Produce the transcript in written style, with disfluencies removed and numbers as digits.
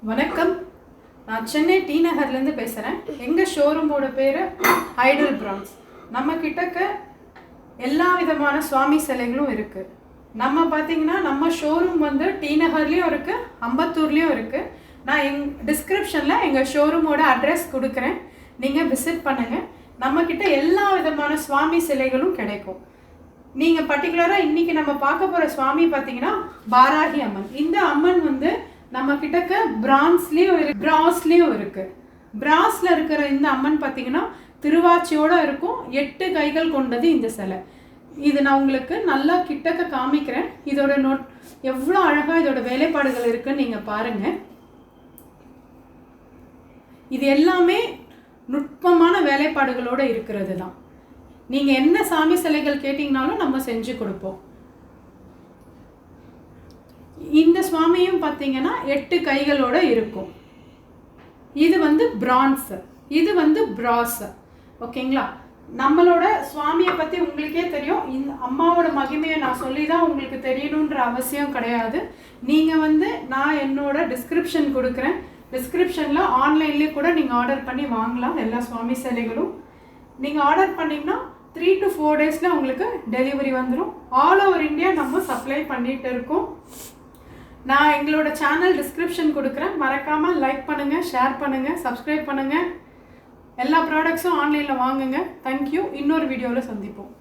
வணக்கம். நான் சென்னை டி நகர்லேருந்து பேசுகிறேன். எங்கள் ஷோரூமோட பேர் ஐடல் பிரான்ஸ். நம்ம கிட்டக்க எல்லா விதமான சுவாமி சிலைகளும் இருக்குது. நம்ம பார்த்திங்கன்னா நம்ம ஷோரூம் வந்து டி நகர்லேயும் இருக்குது, அம்பத்தூர்லேயும் இருக்குது. நான் டிஸ்கிரிப்ஷனில் எங்கள் ஷோரூமோட அட்ரஸ் கொடுக்குறேன், நீங்கள் விசிட் பண்ணுங்கள். நம்மக்கிட்ட எல்லா விதமான சுவாமி சிலைகளும் கிடைக்கும். நீங்கள் பர்டிகுலராக இன்றைக்கி நம்ம பார்க்க போகிற சுவாமி பார்த்திங்கன்னா வாராகி அம்மன். இந்த அம்மன் வந்து நம்ம கிட்டக்க பிரான்ஸ்லேயும் பிராஸ்லேயும் இருக்குது. பிராஸில் இருக்கிற இந்த அம்மன் பார்த்திங்கன்னா திருவாச்சியோடு இருக்கும். 8 கைகள் கொண்டது இந்த சிலை. இது நான் உங்களுக்கு நல்லா கிட்டக்க காமிக்கிறேன். இதோட எவ்வளோ அழகாக இதோட வேலைப்பாடுகள் இருக்குன்னு நீங்கள் பாருங்கள். இது எல்லாமே நுட்பமான வேலைப்பாடுகளோடு இருக்கிறது தான். நீங்கள் என்ன சாமி சிலைகள் கேட்டிங்கனாலும் நம்ம செஞ்சு கொடுப்போம். இந்த சுவாமியும் பார்த்தீங்கன்னா 8 கைகளோட இருக்கும். இது வந்து பிரான்ஸ், இது வந்து பிராஸ். ஓகேங்களா? நம்மளோட சுவாமியை பற்றி உங்களுக்கே தெரியும். இந்த அம்மாவோட மகிமையை நான் சொல்லி தான் உங்களுக்கு தெரியணுன்ற அவசியம் கிடையாது. நீங்கள் வந்து நான் என்னோட டிஸ்கிரிப்ஷன் கொடுக்குறேன். டிஸ்கிரிப்ஷனில் ஆன்லைன்லேயே கூட நீங்கள் ஆர்டர் பண்ணி வாங்கலாம். எல்லா சுவாமி சிலைகளும் நீங்கள் ஆர்டர் பண்ணிங்கன்னா 3 to 4 டேஸில் உங்களுக்கு டெலிவரி வந்துடும். ஆல் ஓவர் இந்தியா நம்ம சப்ளை பண்ணிகிட்டு இருக்கோம். நான் எங்களோட சேனல் டிஸ்கிரிப்ஷன் கொடுக்குறேன். மறக்காமல் லைக் பண்ணுங்கள், ஷேர் பண்ணுங்கள், சப்ஸ்கிரைப் பண்ணுங்கள். எல்லா ப்ராடக்ட்ஸும் ஆன்லைனில் வாங்குங்க. தேங்க்யூ. இன்னொரு வீடியோவில் சந்திப்போம்.